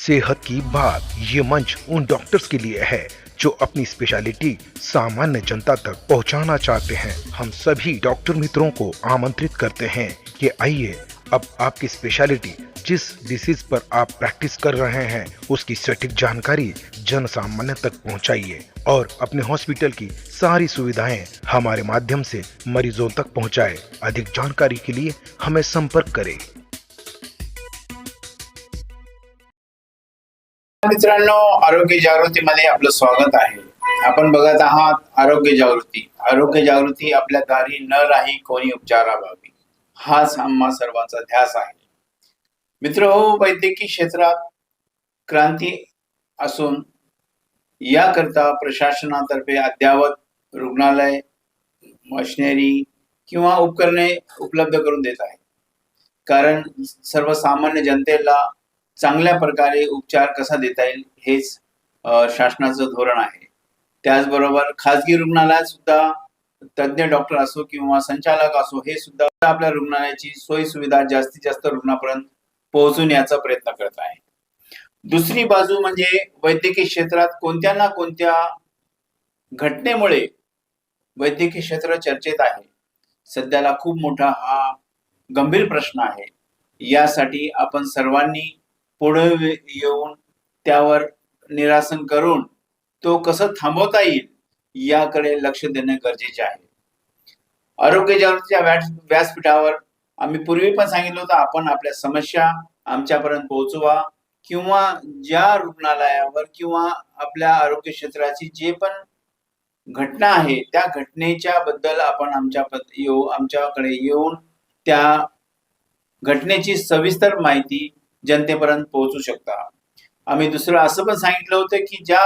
सेहत की बात ये मंच उन डॉक्टर्स के लिए है जो अपनी स्पेशलिटी सामान्य जनता तक पहुंचाना चाहते हैं। हम सभी डॉक्टर मित्रों को आमंत्रित करते हैं कि आइए अब आपकी स्पेशलिटी जिस डिसीज पर आप प्रैक्टिस कर रहे हैं उसकी सटीक जानकारी जन सामान्य तक पहुंचाइए और अपने हॉस्पिटल की सारी सुविधाएं हमारे माध्यम से मरीजों तक पहुंचाएं। अधिक जानकारी के लिए हमें संपर्क करें। मित्रांनो, आरोग्य जागृतीमध्ये आपलं स्वागत आहे। आपण बघत आहात आरोग्य जागृती। आरोग्य जागृती आपल्या दारी न राही कोणी उपचाराभावी, हाच आम्हा सर्वांचा ध्यास आहे। मित्रहो, वैद्यकीय क्षेत्रात क्रांती असून याकरता प्रशासनातर्फे अद्ययावत रुग्णालय, मशिनरी किंवा उपकरणे उपलब्ध करून देत आहे। कारण सर्वसामान्य जनतेला चांगल्या प्रकारे उपचार कसा देता येईल हेच शासनाचं धोरण आहे। त्याचबरोबर खासगी रुग्णालयात सुद्धा तज्ञ डॉक्टर असो किंवा संचालक असो, हे सुद्धा आपल्या रुग्णालयाची सोयी सुविधा जास्तीत जास्त रुग्णापर्यंत पोहोचून याचा प्रयत्न करत आहे। दुसरी बाजू म्हणजे वैद्यकीय क्षेत्रात कोणत्या ना कोणत्या घटनेमुळे वैद्यकीय क्षेत्र चर्चेत आहे। सध्याला खूप मोठा हा गंभीर प्रश्न आहे। यासाठी आपण सर्वांनी पुढे येऊन त्यावर निरासन करून तो कसं थांबवता येईल याकडे लक्ष देणे गरजेचे आहे। आरोग्य जागृतीच्या व्यासपीठावर आम्ही पूर्वी पण सांगितलं होतं, आपण आपल्या समस्या आमच्यापर्यंत पोहोचवा किंवा ज्या रुग्णालयावर किंवा आपल्या आरोग्य क्षेत्राची जे पण घटना आहे त्या घटनेच्या बद्दल आपण आमच्याकडे येऊन त्या घटनेची सविस्तर माहिती जनतेपर्यंत पोहोचू शकता। आम्ही दुसरं असं पण सांगितलं होतं की ज्या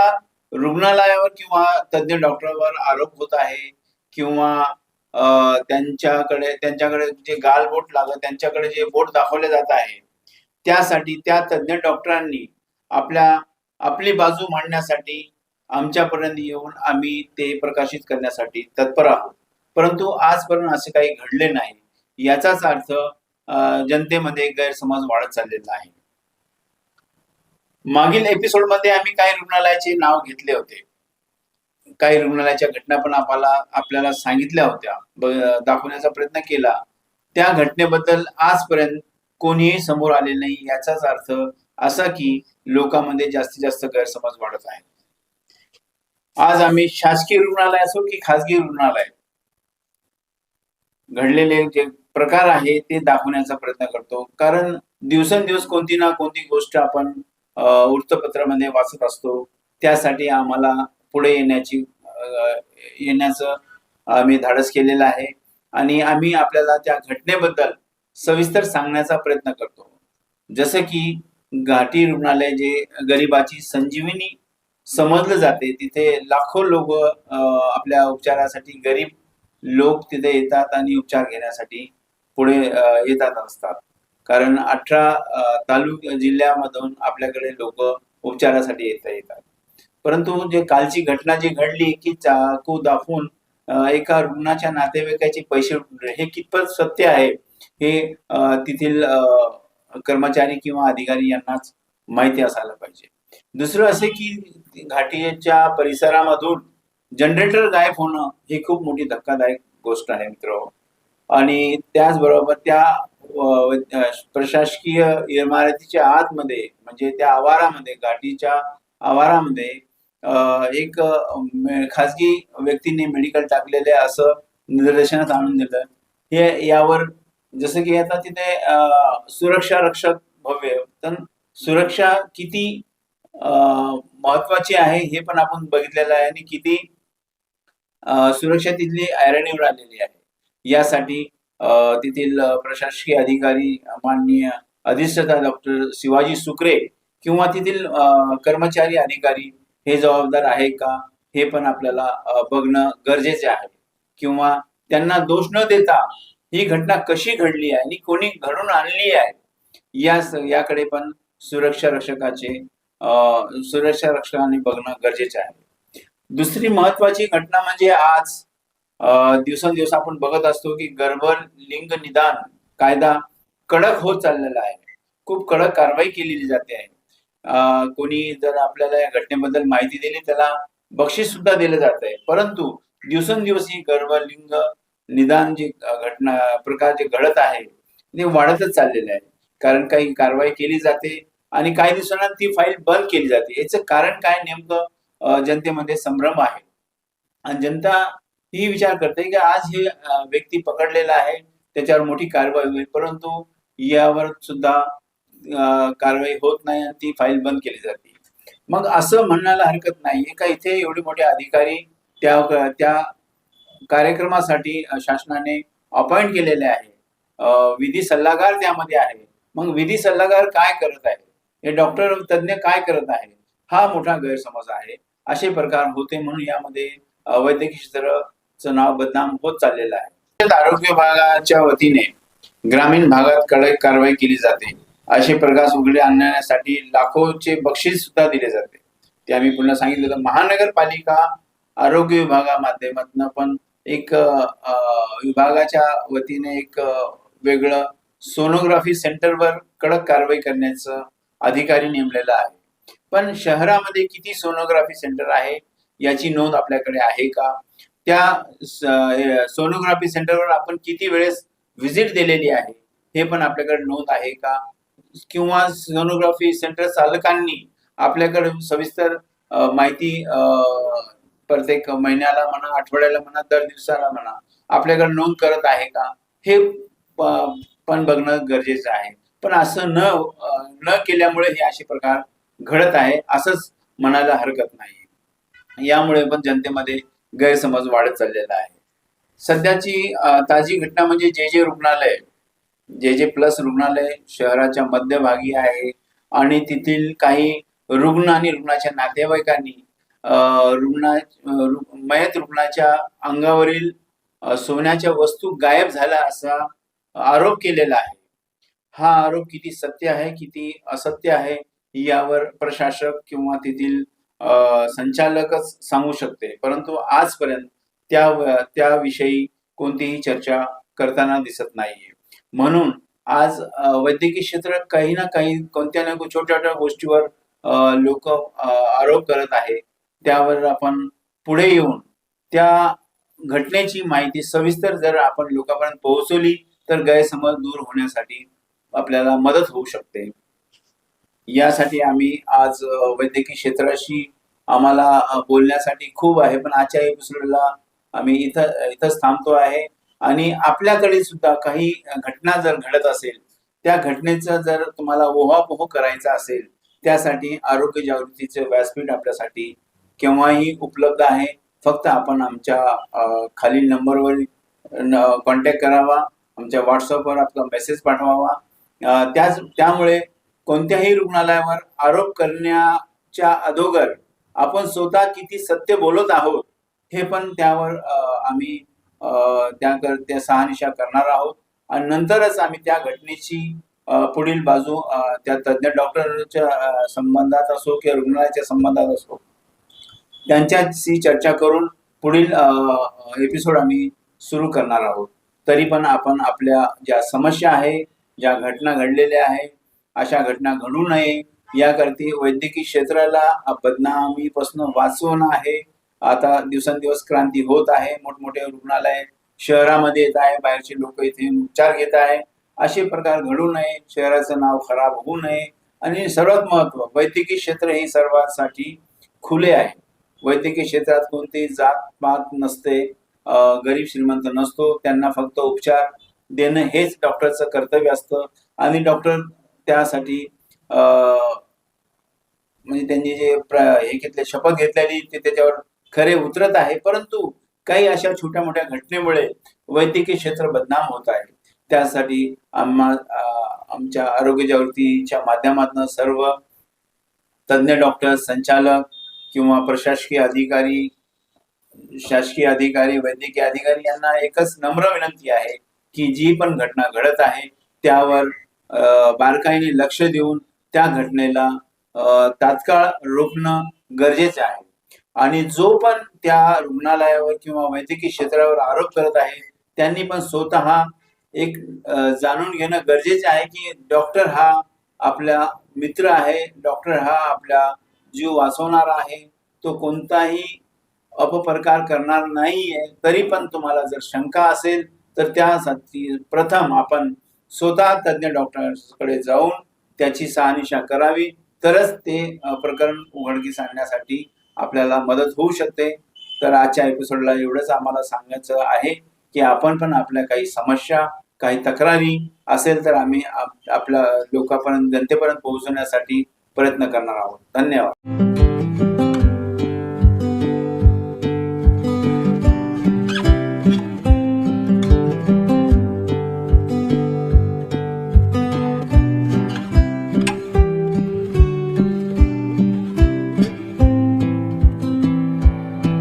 रुग्णालयावर किंवा तज्ञ डॉक्टरवर आरोप होत आहे किंवा त्यांच्याकडे जे गालबोट लागत, त्यांच्याकडे जे बोट दाखवले जात आहे, त्यासाठी त्या तज्ञ डॉक्टरांनी आपली बाजू मांडण्यासाठी आमच्यापर्यंत येऊन आम्ही ते प्रकाशित करण्यासाठी तत्पर आहोत। परंतु आजपर्यंत असे काही घडले नाही, याचाच अर्थ जनतेमध्ये गैरसमज वाढत चाललेला आहे। मागील एपिसोडमध्ये आम्ही काही रुग्णालयाचे नाव घेतले होते, काही रुग्णालयाच्या घटना पण आपल्याला सांगितल्या होत्या, दाखवण्याचा प्रयत्न केला। त्या घटनेबद्दल आजपर्यंत कोणीही समोर आले नाही, याचाच अर्थ असा की लोकांमध्ये जास्तीत जास्त गैरसमज वाढत आहे। आज आम्ही शासकीय रुग्णालय असो की खासगी रुग्णालय घडलेले जे प्रकार आहे ते दाखवण्याचा प्रयत्न करतो। कारण दिवसेंदिवस कोणती ना कोणती गोष्ट आपण वृत्तपत्रामध्ये वाचत असतो, त्यासाठी आम्हाला पुढे येण्याचं आम्ही धाडस केलेलं आहे आणि आम्ही आपल्याला त्या घटनेबद्दल सविस्तर सांगण्याचा प्रयत्न करतो। जसं की घाटी रुग्णालय जे गरिबाची संजीवनी समजलं जाते, तिथे लाखो लोक आपल्या उपचारासाठी, गरीब लोक तिथे येतात आणि उपचार घेण्यासाठी पुढे येतात असतात। कारण 18 जिल्ह्यामधून आपल्याकडे लोक उपचारासाठी येतात। परंतु जे कालची घटना जी घडली की चाकू दाखवून एका रुग्णाच्या नातेवाईकाचे पैसे उडवले, हे कितपत सत्य आहे हे तेथील कर्मचारी किंवा अधिकारी यांनाच माहिती असायला पाहिजे। दुसरं असे की घाटीच्या परिसरामधून जनरेटर गायब होणं ही खूप मोठी धक्कादायक गोष्ट आहे मित्र। आणि त्याचबरोबर त्या प्रशासकीय इमारतीच्या आतमध्ये म्हणजे त्या आवारामध्ये, घाटीच्या आवारामध्ये एक खासगी व्यक्तीने मेडिकल टाकलेले असं निदर्शनास आणून दिलं। हे यावर जसं की आता तिथे सुरक्षा रक्षक भव्य, तर सुरक्षा किती महत्वाची आहे हे पण आपण बघितलेलं आहे आणि किती सुरक्षा तिथली ऐरणीवर आलेली आहे। यासाठी तेथील प्रशासकीय अधिकारी माननीय अधिष्ठाता डॉक्टर शिवाजी सुकरे किंवा तेथील कर्मचारी अधिकारी हे जबाबदार आहे का हे पण आपल्याला बघणं गरजेचे आहे। किंवा त्यांना दोष न देता ही घटना कशी घडली आहे आणि कोणी घडून आणली आहे याकडे पण सुरक्षा रक्षकाने बघणं गरजेचे आहे। दुसरी महत्वाची घटना म्हणजे आज दिवसेंदिवस आपण बघत असतो की गर्भलिंग निदान कायदा कडक होत चाललेला आहे, खूप कडक कारवाई केलेली जाते आहे। कोणी जर आपल्याला या घटनेबद्दल माहिती दिली त्याला बक्षीस सुद्धा दिलं जात आहे. परंतु दिवसेंदिवस ही गर्भलिंग निदान जी घटना प्रकार जे घडत आहे ते वाढतच चाललेलं आहे. कारण काही कारवाई केली जाते आणि काही दिवसांना ती फाईल बंद केली जाते. याचं कारण काय नेमकं जनतेमध्ये संभ्रम आहे आणि जनता ही विचार करते की आज हे व्यक्ती पकडलेला आहे त्याच्यावर मोठी कारवाई होईल, परंतु यावर सुद्धा कारवाई होत नाही आणि ती फाईल बंद केली जाते. मग असं म्हणायला हरकत नाहीये का इथे एवढे मोठे अधिकारी त्या कार्यक्रमासाठी शासनाने अपॉइंट केलेले आहे. विधी सल्लागार त्यामध्ये आहे. मग विधी सल्लागार काय करत आहे, हे डॉक्टर तज्ञ काय करत आहे, हा मोठा गैरसमज आहे. असे प्रकार होते म्हणून यामध्ये वैद्यकीय क्षेत्राचं नाव बदनाम होत चाललेलं आहे. आरोग्य विभागाच्या वतीने ग्रामीण भागात कडक कारवाई केली जाते. असे प्रकार उघडे आणण्यासाठी लाखोचे बक्षीस सुद्धा दिले जाते. ते आम्ही पुन्हा सांगितलं तर महानगरपालिका आरोग्य विभागामाध्यमातून पण एक विभागाच्या वतीने एक वेगळं सोनोग्राफी सेंटरवर कडक कारवाई करण्याचं अधिकारी नेमलेला आहे. पण शहरामध्ये किती सोनोग्राफी सेंटर आहे याची नोंद आपल्याकडे आहे का? त्या सोनोग्राफी सेंटरवर आपण किती वेळेस व्हिजिट दिलेली आहे हे पण आपल्याकडे नोंद आहे का? किंवा सोनोग्राफी सेंटर चालकांनी आपल्याकडे सविस्तर माहिती प्रत्येक महिन्याला म्हणा, आठवड्याला म्हणा, दर दिवसाला म्हणा आपल्याकडे नोंद करत आहे का, हे पण बघणं गरजेचं आहे. पण असं न केल्यामुळे हे असे प्रकार घडत आहे असंच म्हणायला हरकत नाही. यामुळे पण जनतेमध्ये गैरसमज वाढत चाललेला आहे. सध्याची ताजी घटना म्हणजे जे रुग्णालय, जे प्लस रुग्णालय शहराच्या मध्यभागी आहे आणि तेथील काही रुग्ण आणि रुग्णाच्या नातेवाईकांनी मयत रुग्णाच्या अंगावरील सोन्याच्या वस्तू गायब झाल्या असा आरोप केलेला आहे. हा आरोप किती सत्य आहे किती असत्य आहे यावर प्रशासक किंवा तेथील संचालकच सांगू शकते, परंतु आजपर्यंत त्याविषयी कोणतीही चर्चा करताना दिसत नाहीये. म्हणून आज वैद्यकीय क्षेत्र काही ना काही कोणत्या ना छोट्या छोट्या गोष्टीवर लोक आरोप करत आहे. त्यावर आपण पुढे येऊन त्या घटनेची माहिती सविस्तर जर आपण लोकांपर्यंत पोहोचवली तर गैरसमज दूर होण्यासाठी आपल्याला मदत होऊ शकते. यासाठी आम्ही आज वैद्यकीय क्षेत्राशी आम्हाला बोलण्यासाठी खूप आहे, पण आजच्या एपिसोडला आम्ही इथंच थांबतो आहे. आणि आपल्याकडे सुद्धा काही घटना जर घडत असेल, त्या घटनेचा जर तुम्हाला ओहापोह करायचा असेल, त्यासाठी आरोग्य जागृतीचे व्यासपीठ आपल्यासाठी केव्हाही उपलब्ध आहे. फक्त आपण आमच्या खालील नंबरवर कॉन्टॅक्ट करावा, आमच्या व्हॉट्सअपवर आपला मेसेज पाठवावा. त्यामुळे कोणत्याही रुग्णालयावर आरोप करण्याच्या अगोदर आपण स्वतः किती सत्य बोलत आहोत हे पण त्यावर आम्ही त्या शहानिशा करणार आहोत आणि नंतरच आम्ही त्या घटनेची पुढील बाजू त्या तज्ञ डॉक्टरच्या संबंधात असो किंवा रुग्णालयाच्या संबंधात असो त्यांच्याशी चर्चा करून पुढील एपिसोड आम्ही सुरू करणार आहोत. तरी पण आपण आपल्या ज्या समस्या आहे, ज्या घटना घडलेल्या आहे, अशा घटना घडू नये याकरता वैद्यकीय क्षेत्राला बदनामीपासून वाचवणं आहे. आता दिवसेंदिवस क्रांती होत आहे. मोठमोठे रुग्णालय शहरामध्ये येत आहे, बाहेरचे लोक इथे उपचार घेत आहे. असे प्रकार घडू नये, शहराचं नाव खराब होऊ नये. आणि सर्वात महत्व, वैद्यकीय क्षेत्र हे सर्वांसाठी खुले आहे. वैद्यकीय क्षेत्रात कोणतीही जात पात नसते, गरीब श्रीमंत नसतो. त्यांना फक्त उपचार देणं हेच डॉक्टरचं कर्तव्य असतं आणि डॉक्टर त्यासाठी म्हणजे त्यांनी जे हे घेतले, शपथ घेतलेली ते त्याच्यावर खरे उतरत आहे. परंतु काही अशा छोट्या मोठ्या घटनेमुळे वैद्यकीय क्षेत्र बदनाम होत आहे. त्यासाठी आमच्या आरोग्य जागृतीच्या माध्यमातून सर्व तज्ञ डॉक्टर, संचालक किंवा प्रशासकीय अधिकारी, शासकीय अधिकारी, वैद्यकीय अधिकारी यांना एकच नम्र विनंती आहे की जी पण घटना घडत आहे त्यावर बारकाईने लक्ष देऊन त्या घटनेला तात्काळ रोखणं गरजेचं आहे. आणि जो पण त्या रुग्णालयावर किंवा वैद्यकीय क्षेत्रावर आरोप करत आहे त्यांनी पण स्वतः एक जाणून घेणं गरजेचे आहे की डॉक्टर हा आपल्या मित्र आहे. डॉक्टर हा आपला जीव वाचवणारा आहे. तो कोणताही अपप्रकार करणार नाहीये. तरी पण तुम्हाला जर शंका असेल तर त्यासाठी प्रथम आपण स्वतः तज्ञ डॉक्टरांकडे जाऊन त्याची शहानिशा करावी. तरच ते प्रकरण उघडकीस आणण्यासाठी आपल्याला मदत होऊ शकते. तर आजच्या एपिसोडला एवढंच आम्हाला सांगायचं आहे की आपण पण आपल्या काही समस्या, काही तक्रारी असेल तर आम्ही आपल्या लोकांपर्यंत, जनतेपर्यंत पोहोचवण्यासाठी प्रयत्न करणार आहोत. धन्यवाद.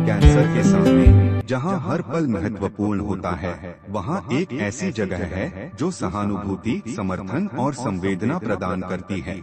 कैंसर के सामने जहां हर पल महत्वपूर्ण होता है, वहां एक ऐसी जगह है जो सहानुभूति, समर्थन और संवेदना प्रदान करती है।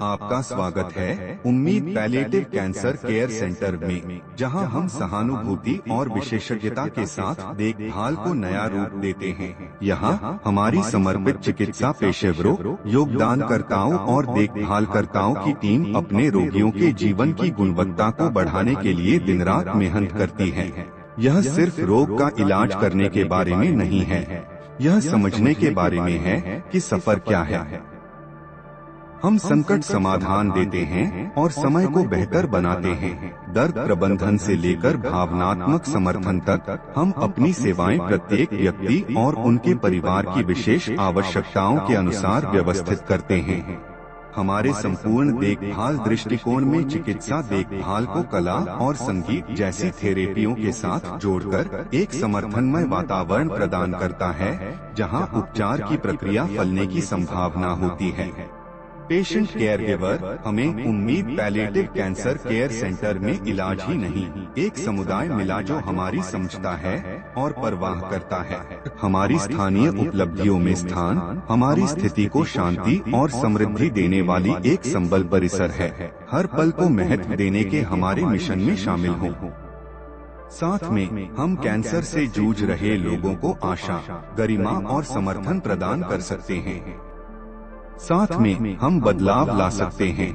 आपका स्वागत है उम्मीद पैलिएटिव कैंसर केयर सेंटर में, जहां हम सहानुभूति और विशेषज्ञता के साथ देखभाल को नया रूप देते हैं। यहां हमारी समर्पित चिकित्सा पेशेवरों, योगदानकर्ताओं और देखभालकर्ताओं की टीम अपने रोगियों के जीवन की गुणवत्ता को बढ़ाने के लिए दिन रात मेहनत करती है। यह सिर्फ रोग का इलाज करने के बारे में नहीं है, यह समझने के बारे में है कि सफर क्या है। हम संकट समाधान देते हैं और समय को बेहतर बनाते हैं। दर्द प्रबंधन से लेकर भावनात्मक समर्थन तक हम अपनी सेवाएं प्रत्येक व्यक्ति और उनके परिवार की विशेष आवश्यकताओं के अनुसार व्यवस्थित करते हैं। हमारे संपूर्ण देखभाल दृष्टिकोण में चिकित्सा देखभाल को कला और संगीत जैसी थेरेपियों के साथ जोड़कर एक समर्थनमय वातावरण प्रदान करता है, जहां उपचार की प्रक्रिया फलने की संभावना होती है। पेशेंट केयर गिवर हमें उम्मीद पैलिएटिव कैंसर केयर सेंटर में इलाज ही नहीं, एक समुदाय मिला जो हमारी समझता है और परवाह करता है। हमारी स्थानीय उपलब्धियों में स्थान हमारी स्थिति को शांति और समृद्धि देने वाली एक संबल परिसर है। हर पल को महत्व देने के हमारे मिशन में शामिल हो। साथ में हम कैंसर से जूझ रहे लोगों को आशा, गरिमा और समर्थन प्रदान कर सकते हैं। साथ में हम बदलाव ला सकते हैं।